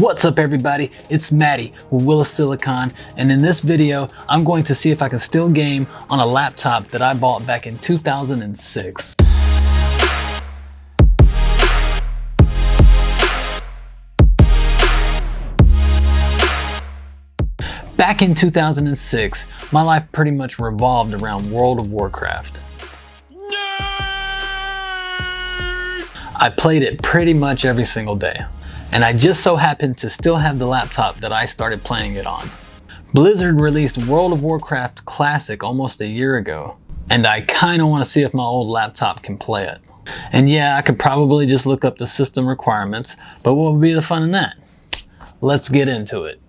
What's up everybody, it's Matty with Will of Silicon, and in this video I'm going to see if I can still game on a laptop that I bought back in 2006. Back in 2006, my life pretty much revolved around World of Warcraft. I played it pretty much every single day. And I just so happened to still have the laptop that I started playing it on. Blizzard released World of Warcraft Classic almost a year ago, and I kinda wanna see if my old laptop can play it. And yeah, I could probably just look up the system requirements, but what would be the fun in that? Let's get into it.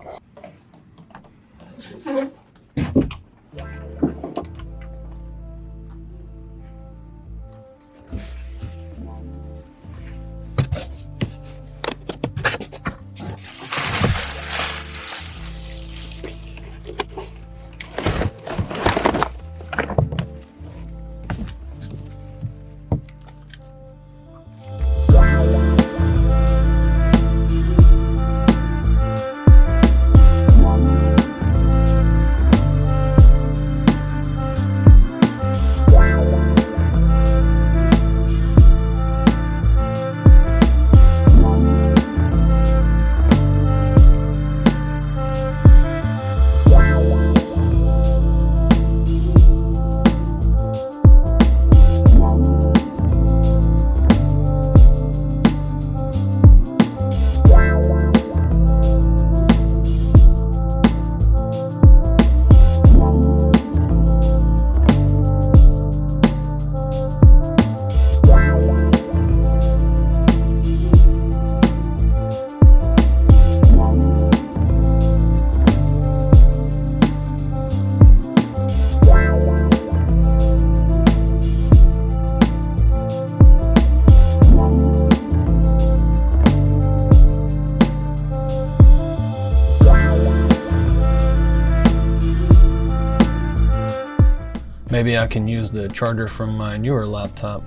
Maybe I can use the charger from my newer laptop.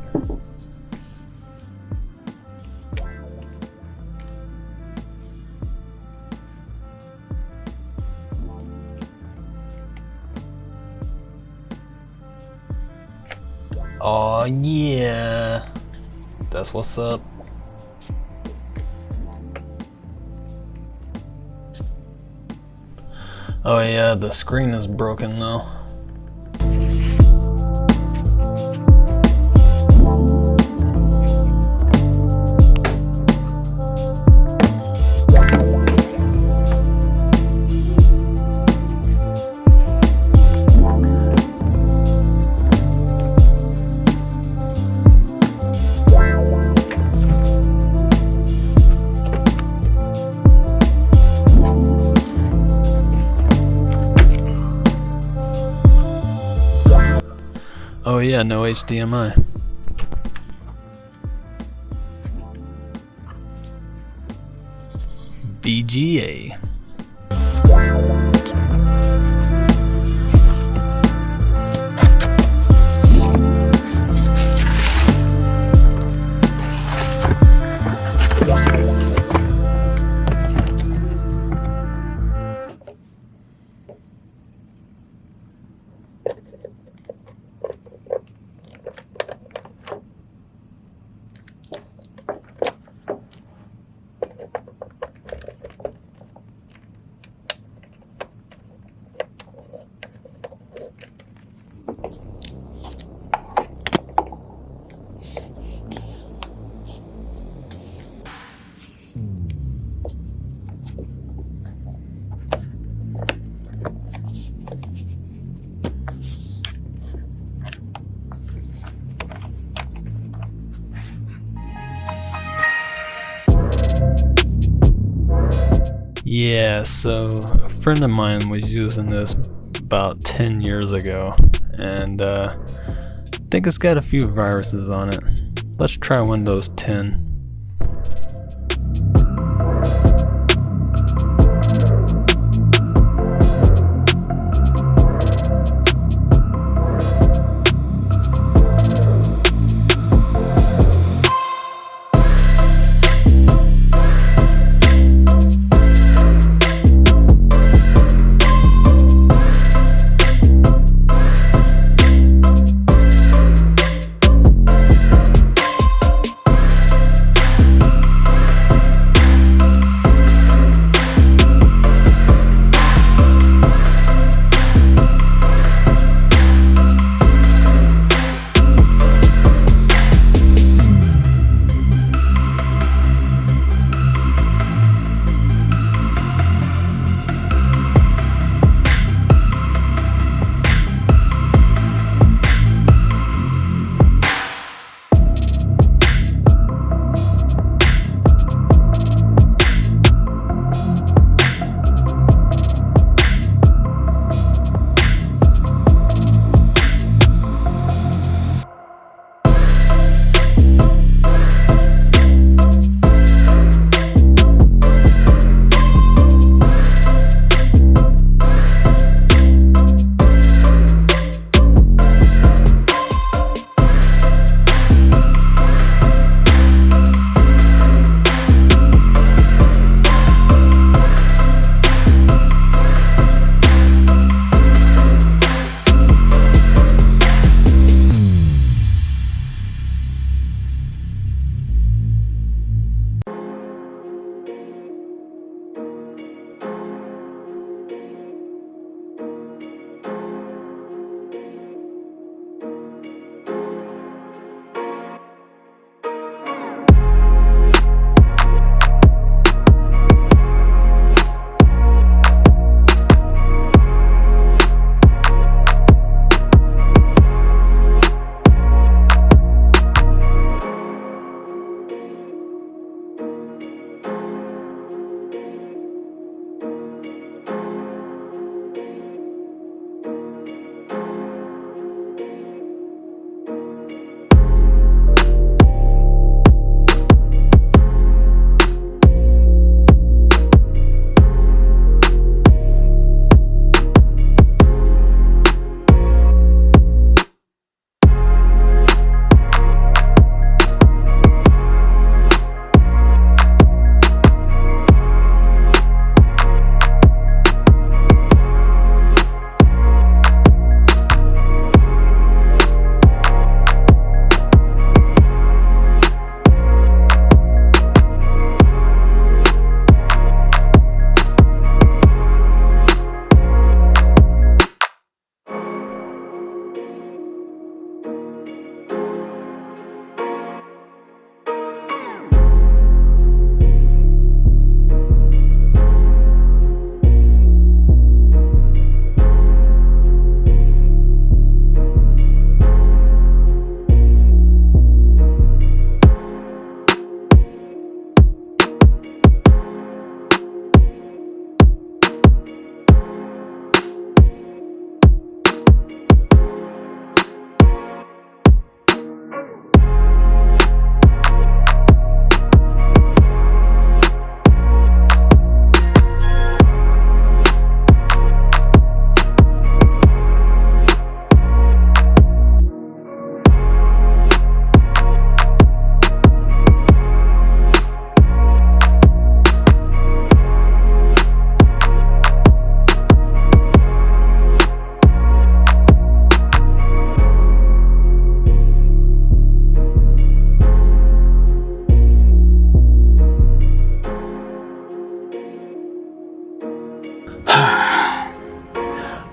Oh yeah, that's what's up. Oh yeah, the screen is broken though. Oh yeah, no HDMI. VGA. Yeah, so a friend of mine was using this about 10 years ago, and I think it's got a few viruses on it. Let's try Windows 10.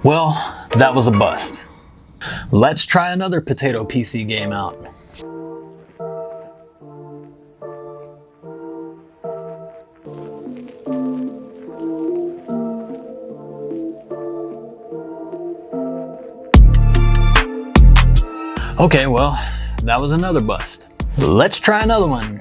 Well, that was a bust. Let's try another potato PC game out. Okay, well, that was another bust. Let's try another one.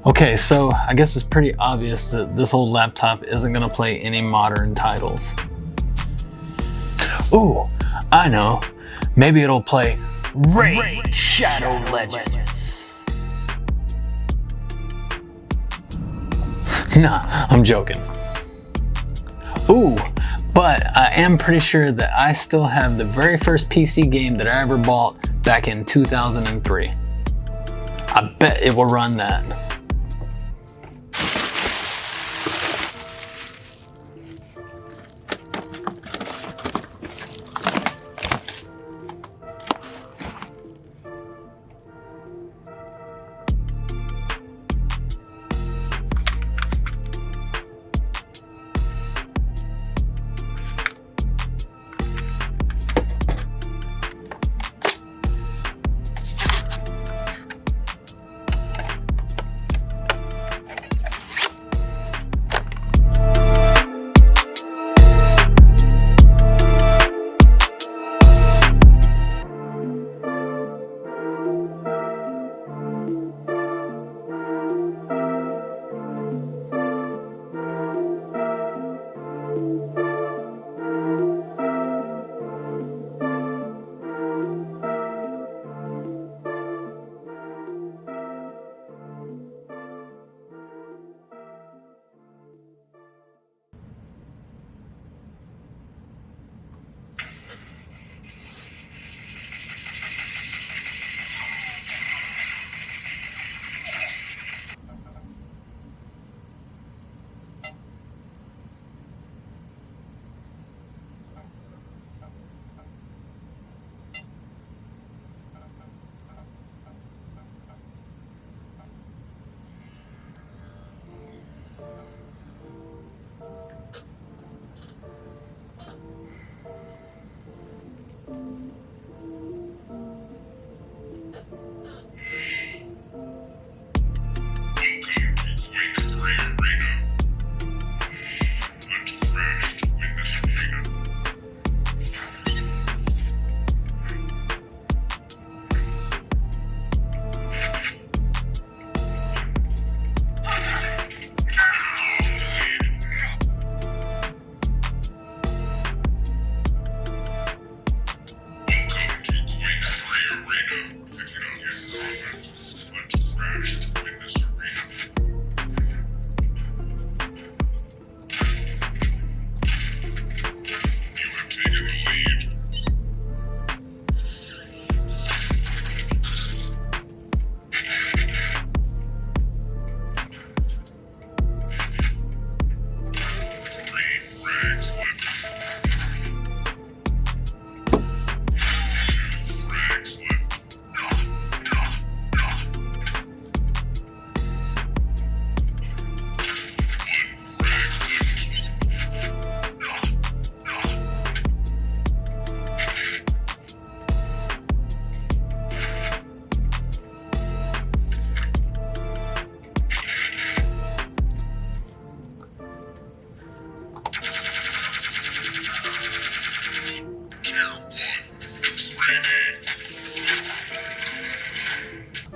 Okay, so I guess it's pretty obvious that this old laptop isn't gonna play any modern titles. Ooh, I know. Maybe it'll play Raid Shadow Legends. Nah, I'm joking. Ooh, but I am pretty sure that I still have the very first PC game that I ever bought back in 2003. I bet it will run that.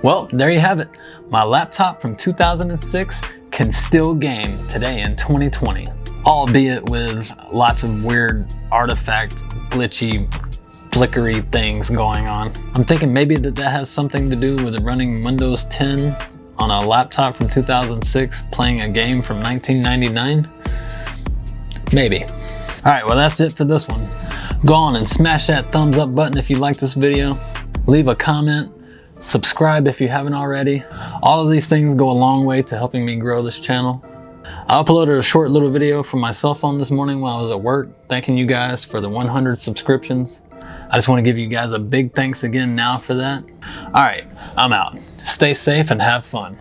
Well, there you have it. My laptop from 2006 can still game today in 2020, albeit with lots of weird artifact, glitchy flickery things going on. I'm thinking maybe that has something to do with running Windows 10 on a laptop from 2006, playing a game from 1999. Maybe. All right, well that's it for this one. Go on and smash that thumbs up button if you liked this video. Leave a comment. Subscribe if you haven't already. All of these things go a long way to helping me grow this channel. I uploaded a short little video from my cell phone this morning while I was at work, thanking you guys for the 100 subscriptions. I just want to give you guys a big thanks again now for that. All right, I'm out. Stay safe and have fun.